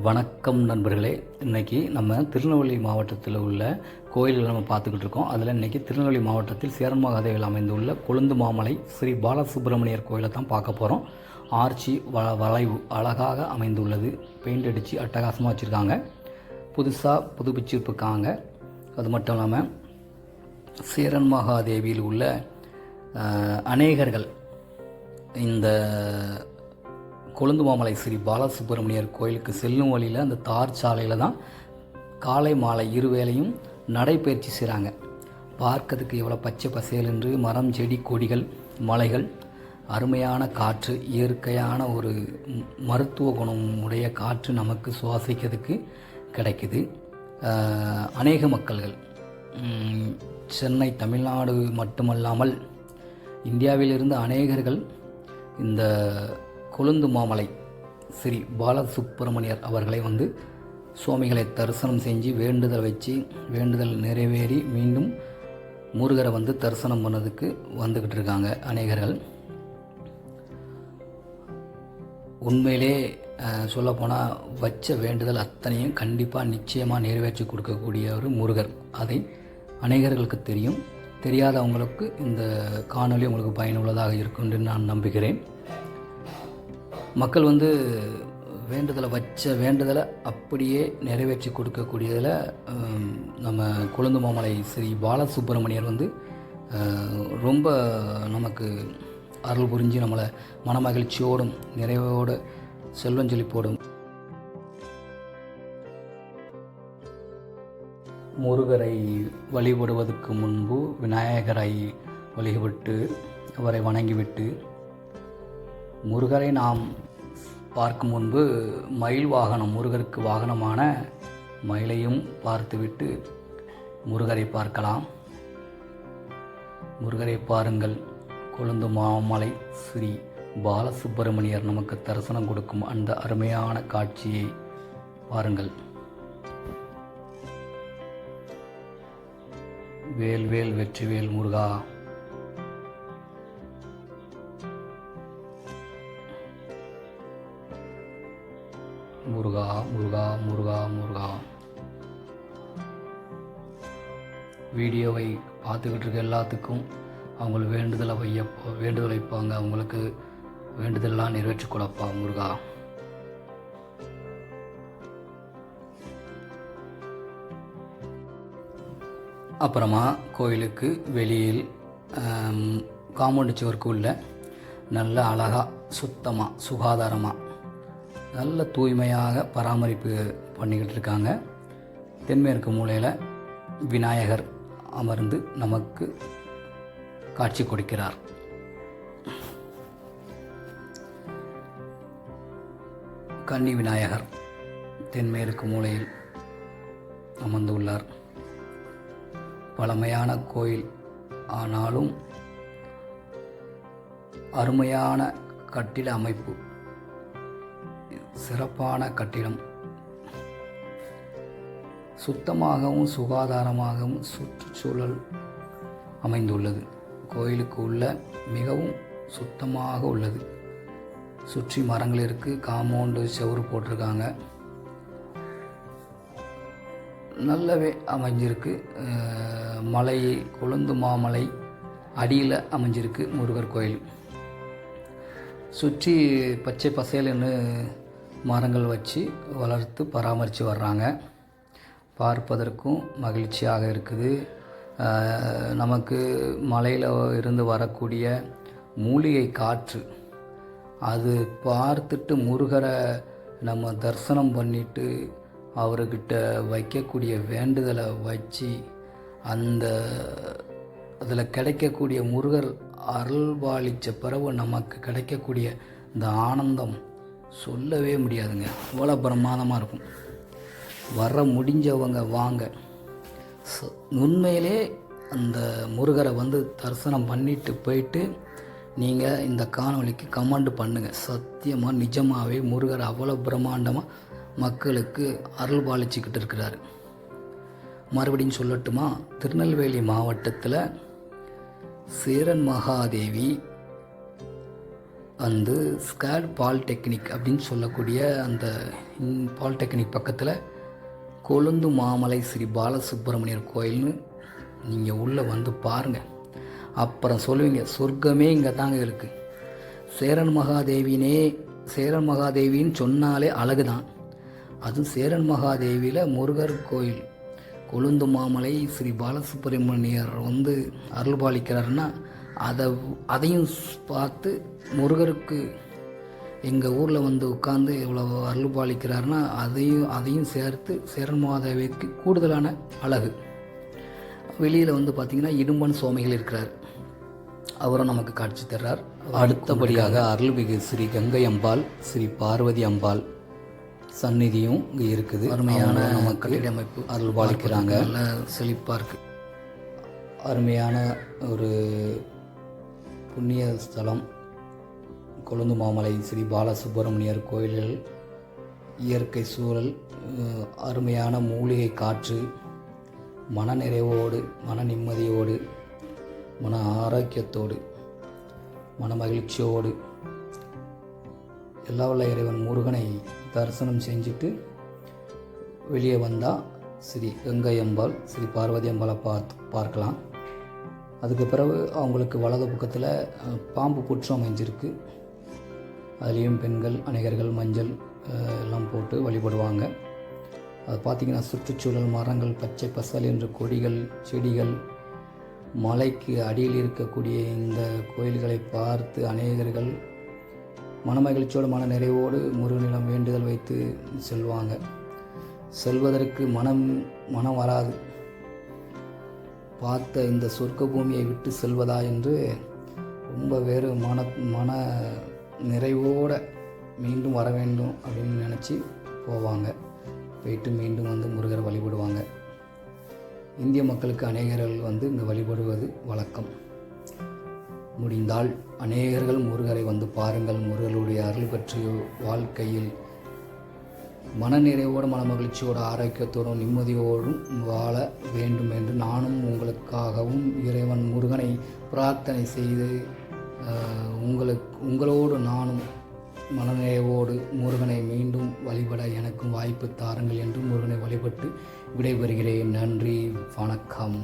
வணக்கம் நண்பர்களே. இன்றைக்கி நம்ம திருநெல்வேலி மாவட்டத்தில் உள்ள கோயில்களை நம்ம பார்த்துக்கிட்டு இருக்கோம். அதில் இன்றைக்கி திருநெல்வேலி மாவட்டத்தில் சேரன் மகாதேவியில் அமைந்துள்ள கொழுந்து மாமலை ஸ்ரீ பாலசுப்ரமணியர் கோயிலை தான் பார்க்க போகிறோம். ஆர்ச்சி வளைவு அழகாக அமைந்துள்ளது. பெயிண்ட் அடித்து அட்டகாசமாக வச்சுருக்காங்க. புதுசாக புதுப்பிச்சிருக்காங்க. அது மட்டும் இல்லாமல் சேரன் மகாதேவியில் உள்ள அநேகர்கள் இந்த கொழுந்து மாமலை ஸ்ரீ பாலசுப்ரமணியர் கோயிலுக்கு செல்லும் வழியில் அந்த தார் சாலையில் தான் காலை மாலை இருவேளையும் நடைபயிற்சி செய்கிறாங்க. பார்க்கறதுக்கு எவ்வளோ பச்சை பசேலென்று மரம் செடி கொடிகள் மலைகள், அருமையான காற்று, இயற்கையான ஒரு மருத்துவ குணம் உடைய காற்று நமக்கு சுவாசிக்கிறதுக்கு கிடைக்குது. அநேக மக்கள்கள் சென்னை தமிழ்நாடு மட்டுமல்லாமல் இந்தியாவிலிருந்து அநேகர்கள் இந்த கொழுந்து மாமலை ஸ்ரீ பாலசுப்ரமணியர் அவர்களை சுவாமிகளை தரிசனம் செஞ்சு வேண்டுதல் வச்சு வேண்டுதல் நிறைவேறி மீண்டும் முருகரை தரிசனம் பண்ணதுக்கு வந்துக்கிட்டு இருக்காங்க அநேகர்கள். உண்மையிலே சொல்லப்போனால் வச்ச வேண்டுதல் அத்தனையும் கண்டிப்பாக நிச்சயமாக நிறைவேற்றி கொடுக்கக்கூடிய ஒரு முருகர். அதை அநேகர்களுக்கு தெரியும். தெரியாதவங்களுக்கு இந்த காணொலி உங்களுக்கு பயனுள்ளதாக இருக்கும் என்று நான் நம்புகிறேன். மக்கள் வேண்டுதலை வச்ச வேண்டுதலை அப்படியே நிறைவேற்றி கொடுக்கக்கூடியதில் நம்ம கொழுந்து மாமலை ஸ்ரீ பாலசுப்ரமணியர் ரொம்ப நமக்கு அருள் புரிஞ்சு நம்மளை மனமகிழ்ச்சியோடும் நிறைவோடு செல்வம் செழிப்போடும் முருகரை வழிபடுவதற்கு முன்பு விநாயகரை வழிபட்டு அவரை வணங்கிவிட்டு முருகரை நாம் பார்க்கும் முன்பு மயில் வாகனம், முருகருக்கு வாகனமான மயிலையும் பார்த்துவிட்டு முருகரை பார்க்கலாம். முருகரை பாருங்கள். கொழுந்து மாமலை ஸ்ரீ பாலசுப்ரமணியர் நமக்கு தரிசனம் கொடுக்கும் அந்த அருமையான காட்சியை பாருங்கள். வேல்வேல் வெற்றிவேல் முருகா. முருகா முருகா முருகா முருகா. வீடியோவை பார்த்துக்கிட்டு இருக்க எல்லாத்துக்கும் அவங்க வேண்டுதலை வேண்டுதல் வைப்பாங்க. அவங்களுக்கு வேண்டுதலாம் நிறைவேற்றி கொடுப்பா முருகா. அப்புறமா கோயிலுக்கு வெளியில் காம்பவுண்டு சுவருக்கு உள்ள நல்ல அழகாக சுத்தமாக சுகாதாரமாக நல்ல தூய்மையாக பராமரிப்பு பண்ணிக்கிட்டு இருக்காங்க. தென்மேற்கு மூலையில் விநாயகர் அமர்ந்து நமக்கு காட்சி கொடுக்கிறார். கன்னி விநாயகர் தென்மேற்கு மூலையில் அமர்ந்துள்ளார். பழமையான கோயில் ஆனாலும் அருமையான கட்டிட அமைப்பு, சிறப்பான கட்டிடம், சுத்தமாகவும் சுகாதாரமாகவும் சுற்றுச்சூழல் அமைந்துள்ளது. கோயிலுக்கு உள்ள மிகவும் சுத்தமாக உள்ளது. சுற்றி மரங்கள் இருக்குது. காம்பவுண்டு செவுறு போட்டிருக்காங்க. நல்லாவே அமைஞ்சிருக்கு. மலை கொழுந்து மாமலை அடியில் அமைஞ்சிருக்கு முருகர் கோயில். சுற்றி பச்சை பசேல்னு மரங்கள் வச்சு வளர்த்து பராமரித்து வர்றாங்க. பார்ப்பதற்கும் மகிழ்ச்சியாக இருக்குது. நமக்கு மலையில் இருந்து வரக்கூடிய மூலிகை காற்று, அது பார்த்துட்டு முருகரை நம்ம தரிசனம் பண்ணிட்டு அவர்கிட்ட வைக்கக்கூடிய வேண்டுதலை வச்சு அந்த அதில் கிடைக்கக்கூடிய முருகர் அருள்பாலித்த பிறகு நமக்கு கிடைக்கக்கூடிய இந்த ஆனந்தம் சொல்லவே முடியாதுங்க. அவ்வளோ பிரமாதமாக இருக்கும். வர முடிஞ்சவங்க வாங்க. உண்மையிலே அந்த முருகரை தரிசனம் பண்ணிட்டு போயிட்டு நீங்கள் இந்த காணொலிக்கு கமெண்ட் பண்ணுங்கள். சத்தியமாக நிஜமாகவே முருகர் அவ்வளோ பிரம்மாண்டமாக மக்களுக்கு அருள் பாலிச்சுக்கிட்டு இருக்கிறாரு. மறுபடியும் சொல்லட்டுமா, திருநெல்வேலி மாவட்டத்தில் சேரன் மகாதேவி வந்து ஸ்கேட் பாலிடெக்னிக் அப்படின்னு சொல்லக்கூடிய அந்த பாலிடெக்னிக் பக்கத்தில் கொழுந்து மாமலை ஸ்ரீ பாலசுப்ரமணியர் கோயில்னு நீங்கள் உள்ளே வந்து பாருங்கள். அப்புறம் சொல்லுவீங்க, சொர்க்கமே இங்கே தாங்க இருக்குது. சேரன் மகாதேவின்னு சொன்னாலே அழகு தான். அதுவும் சேரன் மகாதேவியில் முருகர் கோயில் கொழுந்து மாமலை ஸ்ரீ பாலசுப்ரமணியர் வந்து அருள்பாலிக்கிறாருன்னா அதையும் பார்த்து முருகருக்கு எங்கள் ஊரில் வந்து உட்காந்து இவ்வளோ அருள்பாலிக்கிறாருன்னா அதையும் சேர்த்து சேரன் மகாதேவிக்கு கூடுதலான அழகு. வெளியில் வந்து பார்த்திங்கன்னா இடும்பன் சுவாமிகள் இருக்கிறார், அவரும் நமக்கு காட்சி தர்றார். அடுத்தபடியாக அருள்மிகு ஸ்ரீ கங்கை அம்பாள் ஸ்ரீ பார்வதி அம்பாள் சந்நிதியும் இங்கே இருக்குது. அருமையான நமக்கு கட்டிடமைப்பு அருள்பாலிக்கிறாங்க, நல்ல செழிப்பாக இருக்குது. அருமையான ஒரு புண்ணிய ஸ்தலம் கொழுந்து மாமலை ஸ்ரீ பாலசுப்ரமணியர் கோயில்கள். இயற்கை சூழல், அருமையான மூலிகை காற்று, மன நிறைவோடு, மன நிம்மதியோடு, மன ஆரோக்கியத்தோடு, மன மகிழ்ச்சியோடு எல்லா வல்ல இறைவன் முருகனை தரிசனம் செஞ்சுட்டு வெளியே வந்தால் ஸ்ரீ கங்கை அம்பாள் ஸ்ரீ பார்வதி அம்பாளை பார்க்கலாம். அதுக்கு பிறகு அவங்களுக்கு வலது பக்கத்தில் பாம்பு புற்றம் அமைஞ்சிருக்கு. அதுலேயும் பெண்கள் அநேகர்கள் மஞ்சள் எல்லாம் போட்டு வழிபடுவாங்க. அது பார்த்திங்கன்னா சுற்றுச்சூழல், மரங்கள், பச்சை பசல் என்ற கொடிகள், செடிகள், மலைக்கு அடியில் இருக்கக்கூடிய இந்த கோயில்களை பார்த்து அநேகர்கள் மனமகிழ்ச்சியோடு மன நிறைவோடு முருகனிடம் வேண்டுதல் வைத்து செல்வாங்க. செல்வதற்கு மனம் வராது. பார்த்த இந்த சொர்க்க பூமியை விட்டு செல்வதா என்று ரொம்ப வேறு மன நிறைவோடு மீண்டும் வர வேண்டும் அப்படின்னு நினச்சி போவாங்க. போயிட்டு மீண்டும் வந்து முருகரை வழிபடுவாங்க. இந்திய மக்களுக்கு அநேகர்கள் வந்து இங்கே வழிபடுவது வழக்கம். முடிந்தால் அநேகர்கள் முருகரை வந்து பாருங்கள். முருகருடைய அருள் பற்றிய வாழ்க்கையில் மனநிறைவோடு, மன மகிழ்ச்சியோடு, ஆரோக்கியத்தோடும், நிம்மதியோடும் வாழ வேண்டும் என்று நானும் உங்களுக்காகவும் இறைவன் முருகனை பிரார்த்தனை செய்து உங்களோடு நானும் மனநிறைவோடு முருகனை மீண்டும் வழிபட எனக்கும் வாய்ப்பு தாருங்கள் என்று முருகனை வழிபட்டு விடைபெறுகிறேன். நன்றி, வணக்கம்.